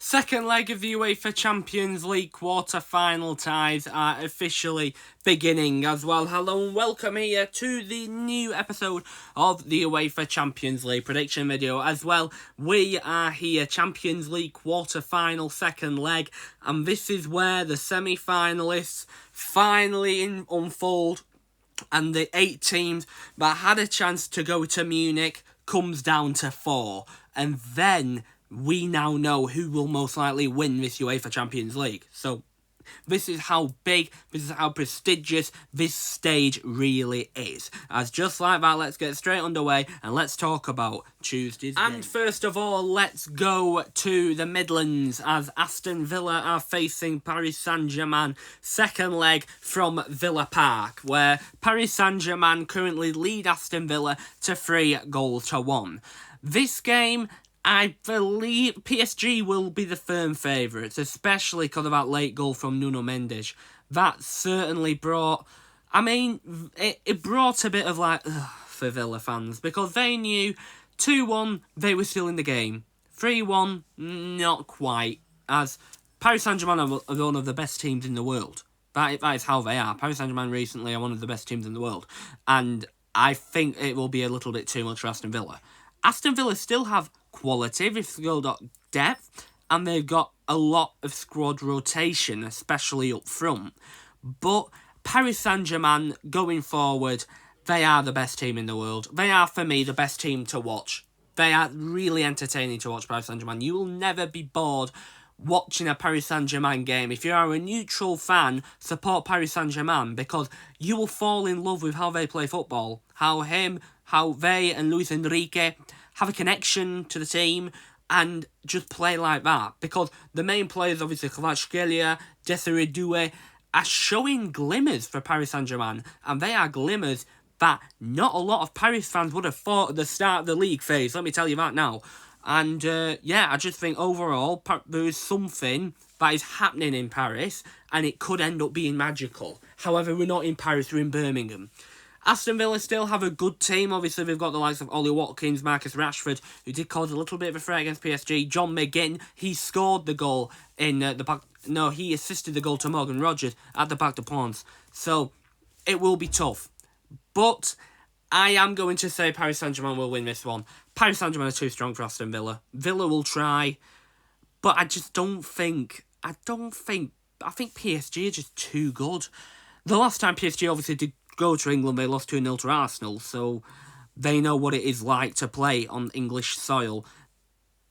Second leg of the UEFA Champions League quarter-final ties are officially beginning as well. Hello and welcome here to the new episode of the UEFA Champions League prediction video as well. We are here, Champions League quarter-final second leg, and this is where the semi-finalists finally unfold, and the 8 teams that had a chance to go to Munich comes down to 4, and then we now know who will most likely win this UEFA Champions League. So this is how big, this is how prestigious this stage really is. As just like that, let's get straight underway and let's talk about Tuesday's game. And first of all, let's go to the Midlands as Aston Villa are facing Paris-Saint-Germain. Second leg from Villa Park, where Paris-Saint-Germain currently lead Aston Villa to 3-1. This game, I believe PSG will be the firm favourites, especially because of that late goal from Nuno Mendes. That certainly brought, it brought a bit of for Villa fans, because they knew 2-1, they were still in the game. 3-1, not quite, as Paris Saint-Germain are one of the best teams in the world. That is how they are. Paris Saint-Germain recently are one of the best teams in the world, and I think it will be a little bit too much for Aston Villa. Aston Villa still have quality, they've still got depth, and they've got a lot of squad rotation, especially up front. But Paris Saint-Germain, going forward, they are the best team in the world. They are, for me, the best team to watch. They are really entertaining to watch, Paris Saint-Germain. You will never be bored watching a Paris Saint-Germain game. If you are a neutral fan, support Paris Saint-Germain, because you will fall in love with how they play football. How they and Luis Enrique have a connection to the team and just play like that. Because the main players, obviously, Kvaratskhelia, Desiree Doué, are showing glimmers for Paris Saint-Germain. And they are glimmers that not a lot of Paris fans would have thought at the start of the league phase. Let me tell you that now. And, I just think overall, there is something that is happening in Paris, and it could end up being magical. However, we're not in Paris, we're in Birmingham. Aston Villa still have a good team. Obviously, they've got the likes of Ollie Watkins, Marcus Rashford, who did cause a little bit of a threat against PSG. John McGinn, he scored the goal in the back. No, he assisted the goal to Morgan Rogers at the Bac de Pons. So, it will be tough. But I am going to say Paris Saint-Germain will win this one. Paris Saint-Germain are too strong for Aston Villa. Villa will try, but I just don't think. I think PSG are just too good. The last time PSG obviously did go to England, they lost 2-0 to Arsenal, so they know what it is like to play on English soil.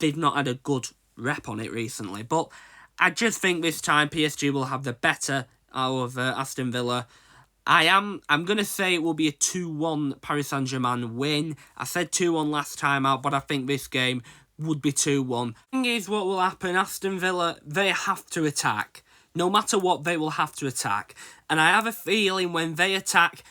They've not had a good rep on it recently, but I just think this time PSG will have the better out of Aston Villa. I'm going to say it will be a 2-1 Paris Saint-Germain win. I said 2-1 last time out, but I think this game would be 2-1. The thing is, what will happen, Aston Villa, they have to attack. No matter what, they will have to attack. And I have a feeling when they attack,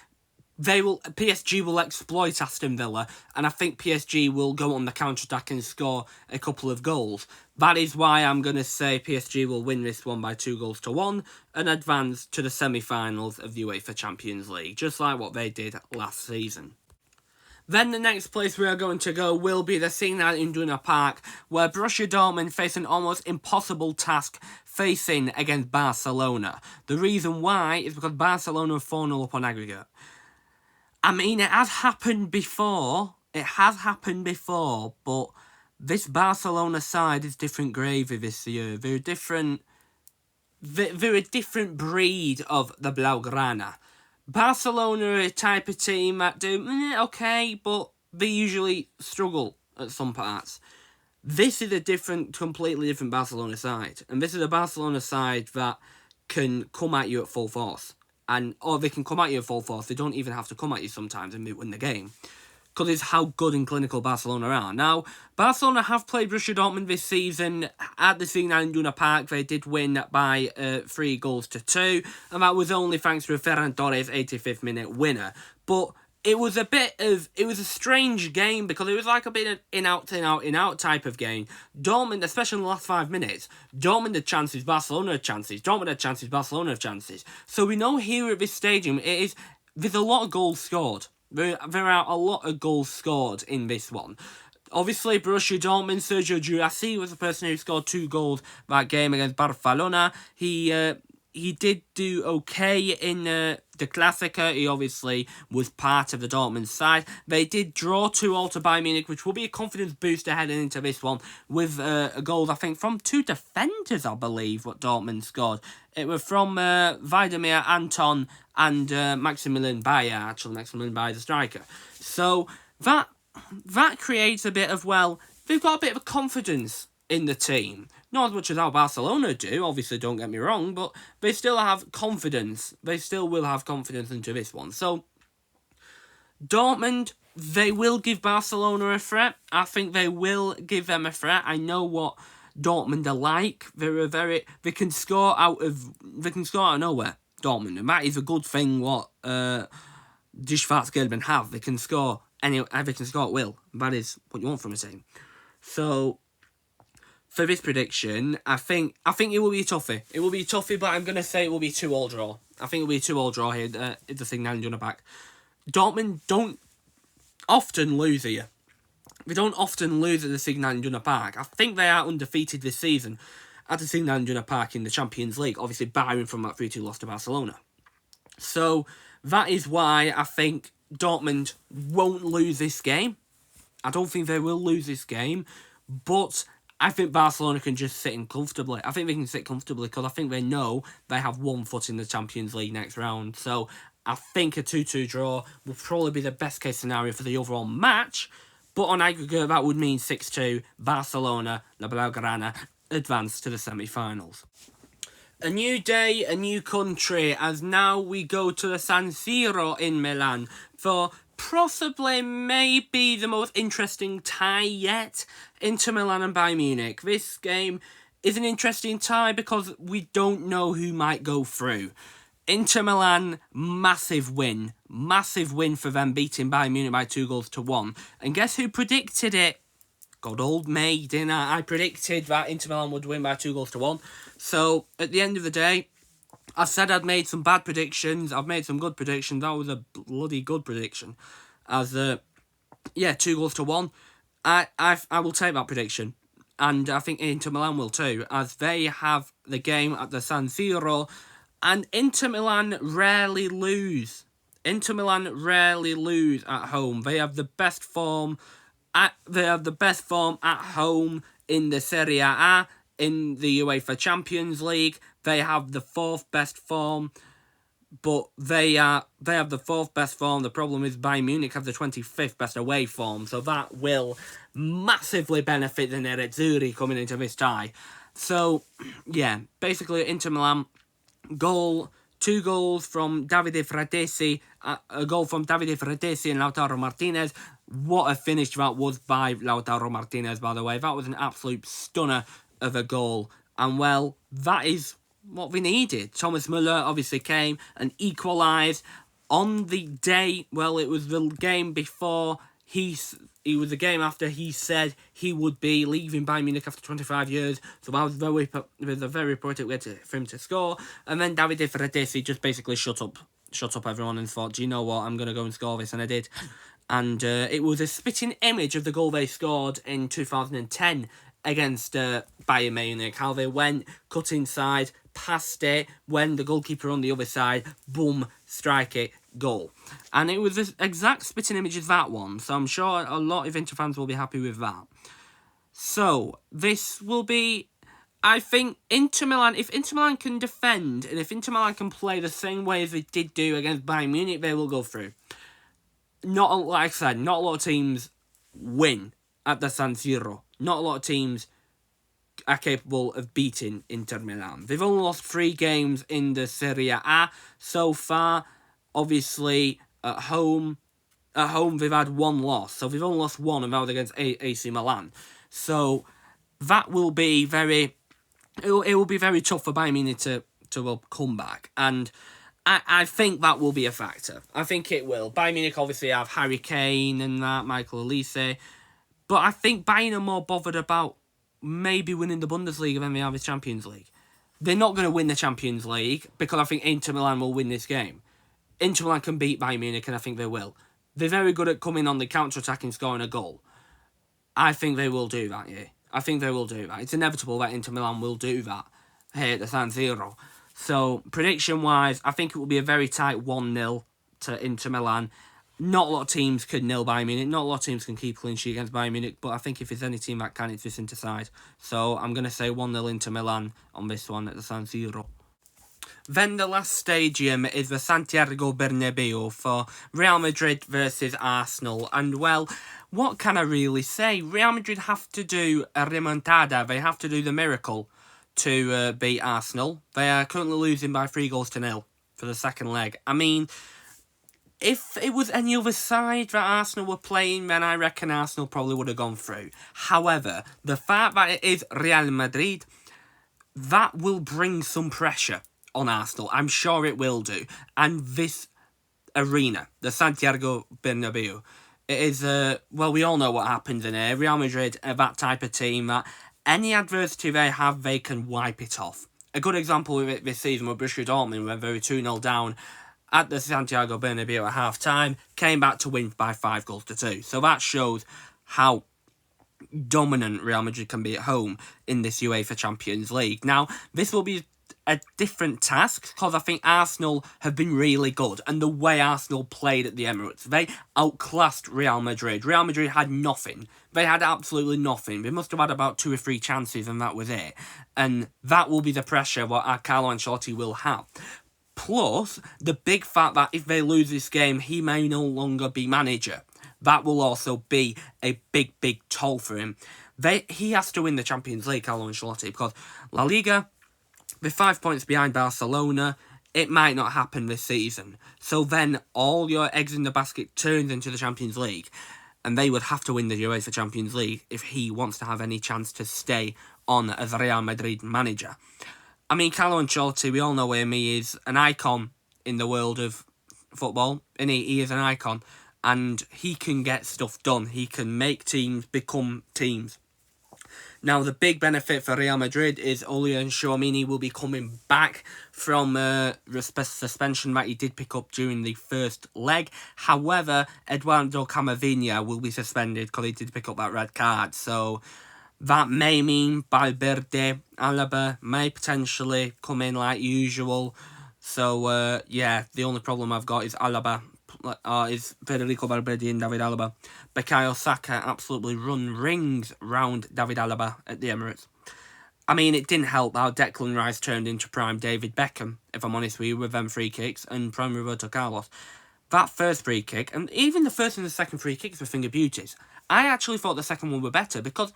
PSG will exploit Aston Villa, and I think PSG will go on the counter-attack and score a couple of goals. That is why I'm going to say PSG will win this one by 2-1 and advance to the semi-finals of the UEFA Champions League, just like what they did last season. Then the next place we are going to go will be the Signal Iduna Park, where Borussia Dortmund face an almost impossible task facing against Barcelona. The reason why is because Barcelona are 4-0 up on aggregate. It has happened before. But this Barcelona side is different gravy this year. They're a different breed of the Blaugrana. Barcelona are a type of team that do okay, but they usually struggle at some parts. This is a completely different Barcelona side. And this is a Barcelona side that can come at you at full force. Or they can come at you at full force. They don't even have to come at you sometimes and win the game. Because it's how good and clinical Barcelona are. Now, Barcelona have played Borussia Dortmund this season at the Signal Iduna Park. They did win by 3-2, and that was only thanks to a Ferran Torres 85th minute winner. But it was a strange game, because it was like a bit of in-out type of game. Dortmund, especially in the last 5 minutes, Dortmund had chances, Barcelona had chances. Dortmund had chances, Barcelona had chances. So we know here at this stadium, there's a lot of goals scored. There are a lot of goals scored in this one. Obviously, Borussia Dortmund, Sergio Girassi was the person who scored 2 goals that game against Barcelona. He did do okay in the Klassiker. He obviously was part of the Dortmund side. They did draw 2-2 to Bayern Munich, which will be a confidence booster heading into this one, with a goal, I think, from 2 defenders, I believe, what Dortmund scored. It was from Vladimir Anton and Maximilian Bayer, actually. Maximilian Bayer, the striker. So that creates a bit of, well, they've got a bit of confidence in the team. Not as much as how Barcelona do, obviously, don't get me wrong, but they still have confidence. They still will have confidence into this one. So, Dortmund, they will give Barcelona a threat. I think they will give them a threat. I know what Dortmund are like. They can score out of nowhere, Dortmund, and that is a good thing what Die Schwarz-Gelben have. They can score they can score at will. That is what you want from a team. So, for this prediction, I think it will be a toughie. It will be a toughie, but I'm going to say it will be 2-2 draw. I think it will be a 2-2 draw here. It's the Signal Iduna Park. Dortmund don't often lose here. They don't often lose at the Signal Iduna Park. I think they are undefeated this season at the Signal Iduna Park in the Champions League, obviously barring from that 3-2 loss to Barcelona. So, that is why I think Dortmund won't lose this game. I don't think they will lose this game, but I think Barcelona can just sit in comfortably. I think they can sit comfortably because I think they know they have 1 foot in the Champions League next round. So I think a 2-2 draw will probably be the best case scenario for the overall match. But on aggregate, that would mean 6-2, Barcelona, La Blaugrana, advance to the semi-finals. A new day, a new country, as now we go to the San Siro in Milan for possibly maybe the most interesting tie yet, Inter Milan and Bayern Munich. This game is an interesting tie because we don't know who might go through. Inter Milan, massive win for them, beating Bayern Munich by 2-1. And guess who predicted it? God old me, didn't I? I predicted that Inter Milan would win by 2-1. So, at the end of the day, I said I'd made some bad predictions. I've made some good predictions. That was a bloody good prediction. 2-1. I will take that prediction. And I think Inter Milan will too, as they have the game at the San Siro. And Inter Milan rarely lose. Inter Milan rarely lose at home. They have the best form at home in the Serie A, in the UEFA Champions League. They have the 4th best form, but they have the 4th best form. The problem is Bayern Munich have the 25th best away form, so that will massively benefit the Nerazzurri coming into this tie. So, yeah, basically Inter Milan, 2 goals from Davide Fratesi, a goal from Davide Fratesi and Lautaro Martinez. What a finish that was by Lautaro Martinez, by the way. That was an absolute stunner of a goal. And, well, that is what we needed. Thomas Müller obviously came and equalised on the day. Well, it was the game before it was the game after he said he would be leaving Bayern Munich after 25 years. So that was a very poetic way for him to score. And then Davide Fratesi just basically shut up everyone and thought, do you know what, I'm going to go and score this. And I did. And it was a spitting image of the goal they scored in 2010 against Bayern Munich. How they went, cut inside, passed it, when the goalkeeper on the other side, boom, strike it, goal. And it was the exact spitting image as that one. So I'm sure a lot of Inter fans will be happy with that. So this will be, I think, Inter Milan, if Inter Milan can defend and if Inter Milan can play the same way as they did do against Bayern Munich, they will go through. Like I said, not a lot of teams win at the San Siro. Not a lot of teams are capable of beating Inter Milan. They've only lost 3 games in the Serie A so far. Obviously, at home they've had 1 loss. So they've only lost 1, and that was against AC Milan. So that will be very tough for Bayern Munich to come back. And I think that will be a factor. I think it will. Bayern Munich obviously have Harry Kane and that, Michael Olise. But I think Bayern are more bothered about maybe winning the Bundesliga than they are the Champions League. They're not going to win the Champions League because I think Inter Milan will win this game. Inter Milan can beat Bayern Munich, and I think they will. They're very good at coming on the counter-attack and scoring a goal. I think they will do that, yeah. I think they will do that. It's inevitable that Inter Milan will do that here at the San Siro. So, prediction-wise, I think it will be a very tight 1-0 to Inter Milan. Not a lot of teams can nil Bayern Munich. Not a lot of teams can keep clean sheet against Bayern Munich. But I think if there's any team that can, it's this Inter side. So, I'm going to say 1-0 Inter Milan on this one at the San Siro. Then the last stadium is the Santiago Bernabeu for Real Madrid versus Arsenal. And, well, what can I really say? Real Madrid have to do a remontada. They have to do the miracle to beat Arsenal. They are currently losing by 3-0 for the second leg. I mean, if it was any other side that Arsenal were playing, then I reckon Arsenal probably would have gone through. However, the fact that it is Real Madrid, that will bring some pressure on Arsenal. I'm sure it will do. And this arena, the Santiago Bernabeu, it is, well, we all know what happens in here. Real Madrid are that type of team that any adversity they have, they can wipe it off. A good example of it this season with Borussia Dortmund, when they were 2-0 down at the Santiago Bernabeu at half-time, came back to win by 5-2. So that shows how dominant Real Madrid can be at home in this UEFA Champions League. Now, this will be a different task because I think Arsenal have been really good, and the way Arsenal played at the Emirates, they outclassed Real Madrid. Real Madrid had nothing. They had absolutely nothing. They must have had about 2 or 3 chances and that was it. And that will be the pressure what Carlo Ancelotti will have. Plus, the big fact that if they lose this game, he may no longer be manager. That will also be a big, big toll for him. He has to win the Champions League, Carlo Ancelotti, because La Liga, with 5 points behind Barcelona, it might not happen this season. So then all your eggs in the basket turns into the Champions League. And they would have to win the UEFA Champions League if he wants to have any chance to stay on as a Real Madrid manager. I mean, Carlo Ancelotti, we all know him. He is an icon in the world of football. And he is an icon. And he can get stuff done. He can make teams become teams. Now, the big benefit for Real Madrid is Aurelien Tchouameni will be coming back from suspension that he did pick up during the first leg. However, Eduardo Camavinga will be suspended because he did pick up that red card. So that may mean Valverde, Alaba may potentially come in like usual. So, yeah, the only problem I've got is Alaba. Is Federico Valverde and David Alaba. Bukayo Saka absolutely run rings round David Alaba at the Emirates. I mean, it didn't help how Declan Rice turned into prime David Beckham, if I'm honest with you, with them free kicks, and prime Roberto Carlos. That first free kick, and even the first and the second free kicks were finger beauties. I actually thought the second one were better because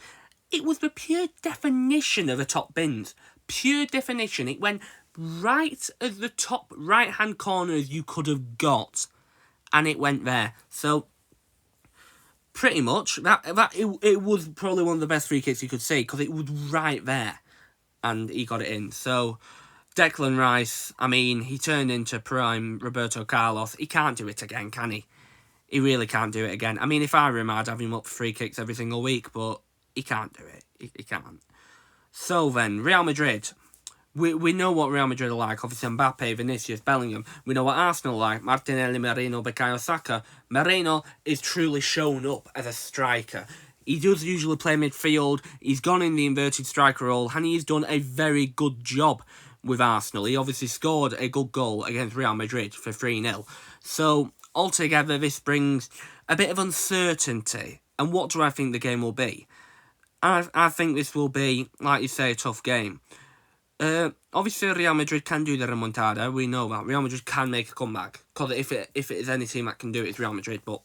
it was the pure definition of a top bins. Pure definition. It went right at the top right-hand corner as you could have got. And it went there. So, pretty much, it was probably one of the best free kicks you could see, because it was right there. And he got it in. So, Declan Rice, I mean, he turned into prime Roberto Carlos. He can't do it again, can he? He really can't do it again. I mean, if I were him, I'd have him up for free kicks every single week, but he can't do it. He can't. So then, Real Madrid. We know what Real Madrid are like. Obviously, Mbappe, Vinicius, Bellingham. We know what Arsenal are like. Martinelli, Merino, Bukayo Saka. Merino is truly shown up as a striker. He does usually play midfield. He's gone in the inverted striker role, and he's done a very good job with Arsenal. He obviously scored a good goal against Real Madrid for 3-0. So, altogether, this brings a bit of uncertainty. And what do I think the game will be? I think this will be, like you say, a tough game. Obviously, Real Madrid can do the remontada. We know that. Real Madrid can make a comeback. Because if it is any team that can do it, it's Real Madrid. But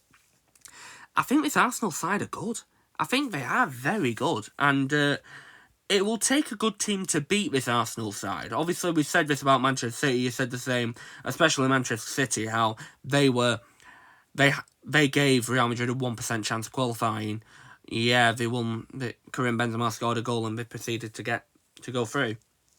I think this Arsenal side are good. I think they are very good. And it will take a good team to beat this Arsenal side. Obviously, we've said this about Manchester City. You said the same, especially Manchester City, how they gave Real Madrid a 1% chance of qualifying. Yeah, they won. Karim Benzema scored a goal and they proceeded to go through.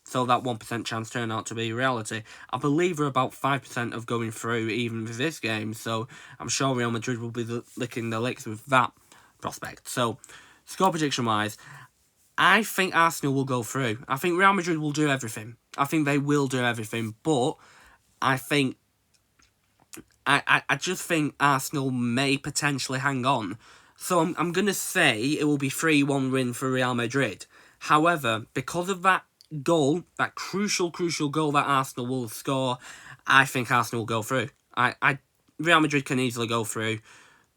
So that 1% chance turned out to be reality. I believe we're about 5% of going through even with this game. So I'm sure Real Madrid will be licking the licks with that prospect. So score prediction-wise, I think Arsenal will go through. I think Real Madrid will do everything. I think they will do everything. But I just think Arsenal may potentially hang on So I'm going to say it will be 3-1 win for Real Madrid. However, because of that goal, that crucial goal that Arsenal will score, I think Arsenal will go through. Real Madrid can easily go through.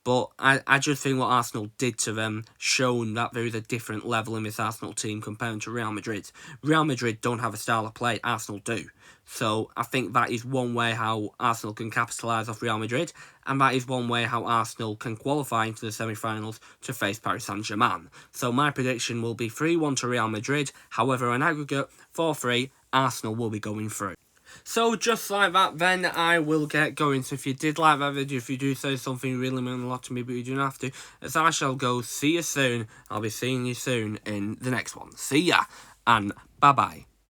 But I just think what Arsenal did to them shown that there is a different level in this Arsenal team compared to Real Madrid. Real Madrid don't have a style of play, Arsenal do. So I think that is one way how Arsenal can capitalise off Real Madrid, and that is one way how Arsenal can qualify into the semi-finals to face Paris-Saint-Germain. So my prediction will be 3-1 to Real Madrid, however an aggregate 4-3, Arsenal will be going through. So just like that, then I will get going. So if you did like that video, if you do say something, you really mean a lot to me, but you don't have to, as I shall go. See you soon. I'll be seeing you soon in the next one. See ya, and bye-bye.